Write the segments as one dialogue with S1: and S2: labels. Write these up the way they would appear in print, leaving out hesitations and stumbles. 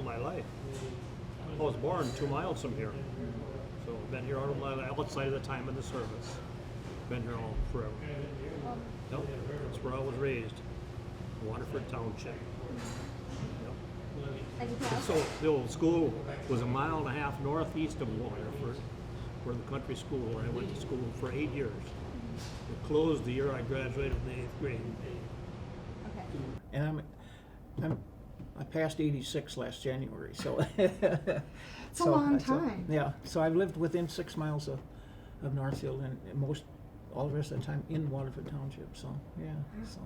S1: all my life. I was born 2 miles from here. So I've been here all my life, outside of the time of the service. Been here all forever. Yep, that's where I was raised, Waterford Township. Yep. So the old school was 1.5 miles northeast of Waterford, where the country school where I went to school for 8 years. It closed the year I graduated in the 8th grade.
S2: Okay.
S3: And I passed 86 last January, so
S2: It's a long time.
S3: Yeah, so I've lived within 6 miles of Northfield and all the rest of the time in Waterford Township. So yeah, so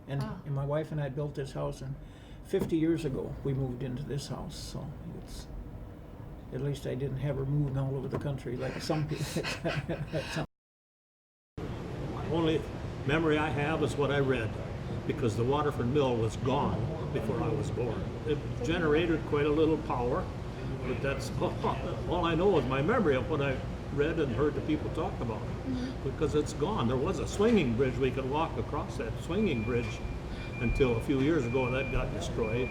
S3: and my wife and I built this house, and 50 years ago we moved into this house. So it's at least I didn't have her moving all over the country like some people.
S1: My only memory I have is what I read, because the Waterford Mill was gone before I was born. It generated quite a little power, but that's all I know is my memory of what I read and heard the people talk about it, because it's gone. There was a swinging bridge, we could walk across that swinging bridge until a few years ago that got destroyed,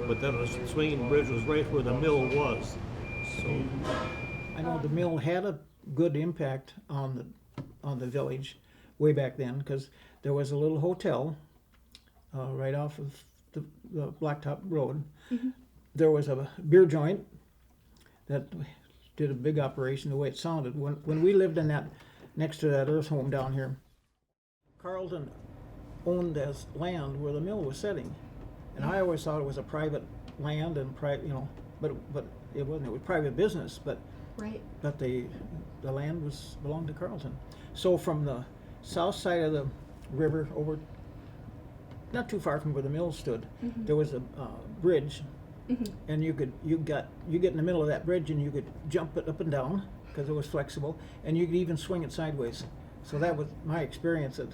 S1: but then the swinging bridge was right where the mill was. So
S3: I know the mill had a good impact on the village way back then, because there was a little hotel right off of the Blacktop Road.
S2: Mm-hmm.
S3: There was a beer joint that did a big operation the way it sounded. When we lived in that, next to that earth home down here, Carlton owned this land where the mill was sitting. And I always thought it was a private land and private, but it wasn't. It was private business, but
S2: Right.
S3: but the land belonged to Carlton. So from the south side of the river over, not too far from where the mill stood, there was a bridge, and you get in the middle of that bridge and you could jump it up and down because it was flexible, and you could even swing it sideways. So that was my experience at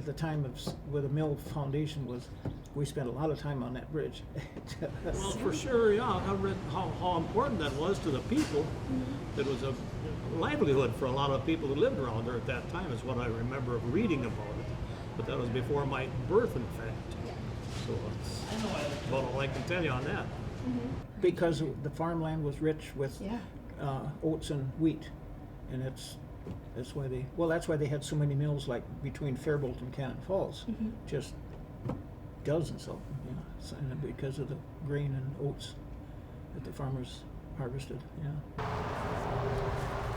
S3: the time where the mill foundation was. We spent a lot of time on that bridge.
S1: well, for sure, yeah. I read how important that was to the people. It was a livelihood for a lot of people who lived around there at that time, is what I remember of reading about it. But that was before my birth, in fact. So that's about all I can tell you on that.
S3: Because the farmland was rich with oats and wheat, and that's why they had so many mills, like between Faribault and Cannon Falls, just dozens of them, and because of the grain and oats that the farmers harvested.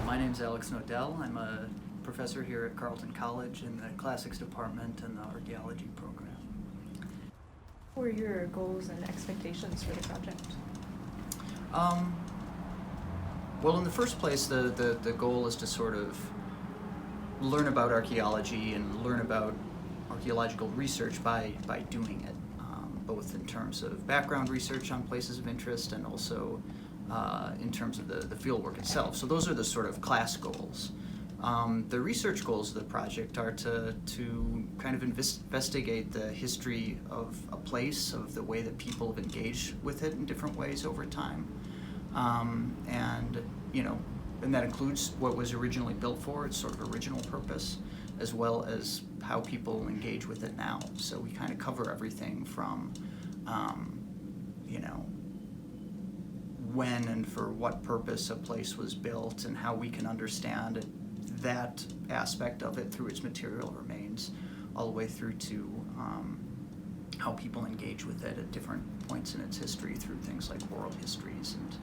S4: My name's Alex Nodell. I'm a professor here at Carleton College in the Classics Department and the Archaeology program.
S5: What were your goals and expectations for the project?
S4: Well, in the first place, the goal is to sort of learn about archaeology and learn about archaeological research by doing it, both in terms of background research on places of interest and also in terms of the fieldwork itself. So those are the sort of class goals. The research goals of the project are to kind of investigate the history of a place, of the way that people have engaged with it in different ways over time. And that includes what was originally built for, its sort of original purpose, as well as how people engage with it now. So we kind of cover everything from, when and for what purpose a place was built and how we can understand that aspect of it through its material remains, all the way through to how people engage with it at different points in its history through things like oral histories and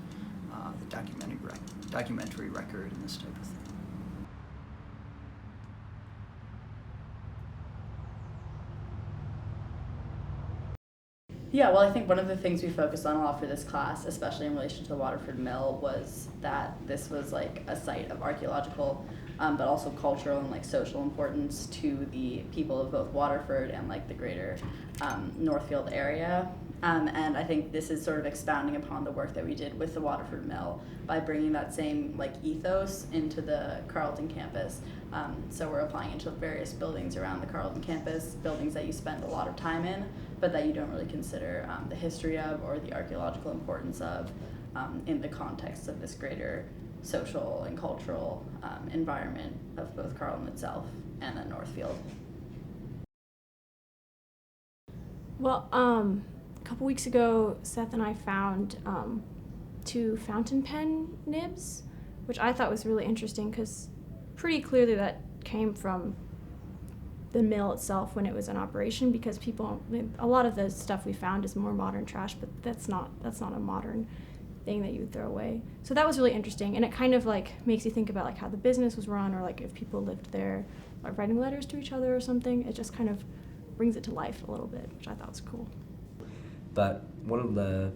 S4: the documentary record and this type of thing.
S6: Yeah, well, I think one of the things we focused on a lot for this class, especially in relation to the Waterford Mill, was that this was like a site of archaeological, but also cultural and like social importance to the people of both Waterford and like the greater Northfield area. And I think this is sort of expounding upon the work that we did with the Waterford Mill by bringing that same like ethos into the Carleton campus. So we're applying it to various buildings around the Carleton campus, buildings that you spend a lot of time in, but that you don't really consider the history of or the archaeological importance of in the context of this greater social and cultural environment of both Carleton itself and then Northfield.
S2: Well,
S7: couple weeks ago, Seth and I found 2 fountain pen nibs, which I thought was really interesting because pretty clearly that came from the mill itself when it was in operation, because a lot of the stuff we found is more modern trash, but that's not a modern thing that you would throw away. So that was really interesting, and it kind of like makes you think about like how the business was run, or like if people lived there, like writing letters to each other or something. It just kind of brings it to life a little bit, which I thought was cool.
S8: But one of the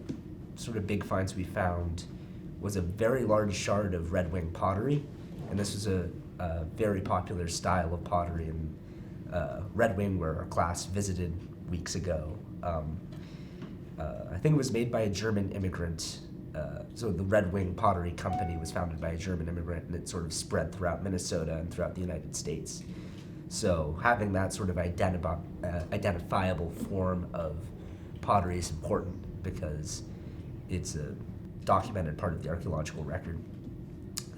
S8: sort of big finds we found was a very large shard of red wing pottery, and this was a very popular style of pottery, and Red Wing, where our class visited weeks ago. I think it was made by a German immigrant. So the Red Wing Pottery Company was founded by a German immigrant, and it sort of spread throughout Minnesota and throughout the United States. So having that sort of identifiable form of pottery is important because it's a documented part of the archaeological record.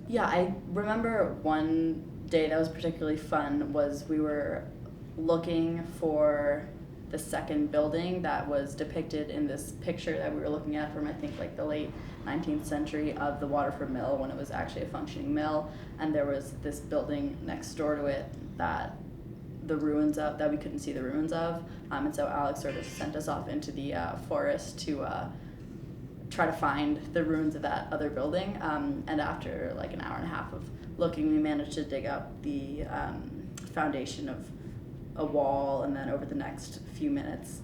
S6: Yeah, I remember one day that was particularly fun was we were looking for the second building that was depicted in this picture that we were looking at from, I think, like the late 19th century of the Waterford Mill, when it was actually a functioning mill, and there was this building next door to it that we couldn't see the ruins of, and so Alex sort of sent us off into the forest to try to find the ruins of that other building, and after like an hour and a half of looking, we managed to dig up the foundation of a wall, and then over the next few minutes,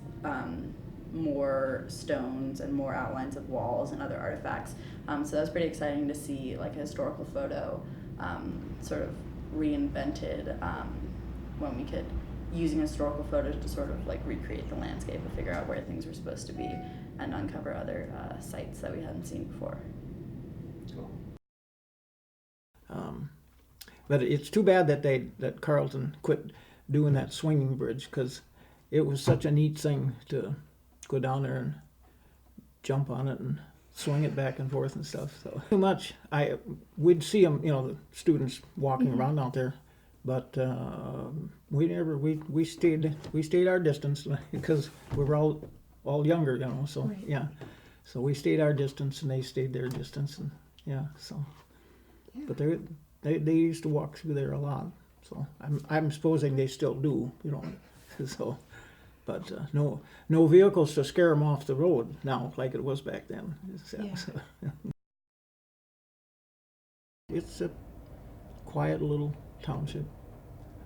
S6: more stones and more outlines of walls and other artifacts. So that was pretty exciting to see, like a historical photo sort of reinvented when we could, using historical photos to sort of like recreate the landscape and figure out where things were supposed to be and uncover other sites that we hadn't seen before.
S3: But it's too bad that Carleton quit doing that swinging bridge, because it was such a neat thing to go down there and jump on it and swing it back and forth and stuff. So too much. We'd see them, the students walking around out there, but we stayed our distance because we were all younger, So
S7: Right.
S3: yeah, so we stayed our distance and they stayed their distance, and so.
S2: Yeah.
S3: But they used to walk through there a lot, so I'm supposing they still do, So, but no vehicles to scare them off the road now like it was back then. It's a quiet little township,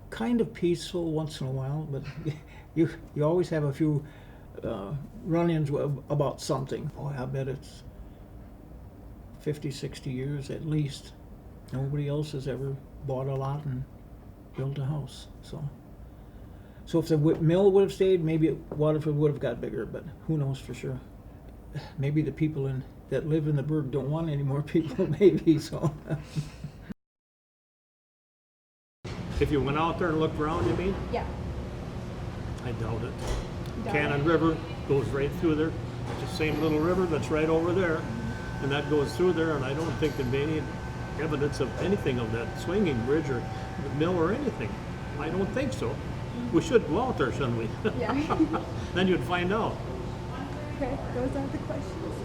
S3: kind of peaceful once in a while, but you always have a few run-ins about something. Boy, I bet it's 50, 60 years at least. Nobody else has ever bought a lot and built a house. So if the mill would have stayed, maybe Waterford would have got bigger, but who knows for sure. Maybe the people that live in the burg don't want any more people, maybe, so.
S1: If you went out there and looked around, you mean?
S7: Yeah.
S1: I doubt it.
S7: Doubt
S1: Cannon
S7: it.
S1: River goes right through there. It's the same little river that's right over there, and that goes through there, and I don't think there'd be any evidence of anything of that swinging bridge or the mill or anything. I don't think so. We should go out there, shouldn't we?
S7: Yeah.
S1: Then you'd find out.
S7: Okay, those are the questions.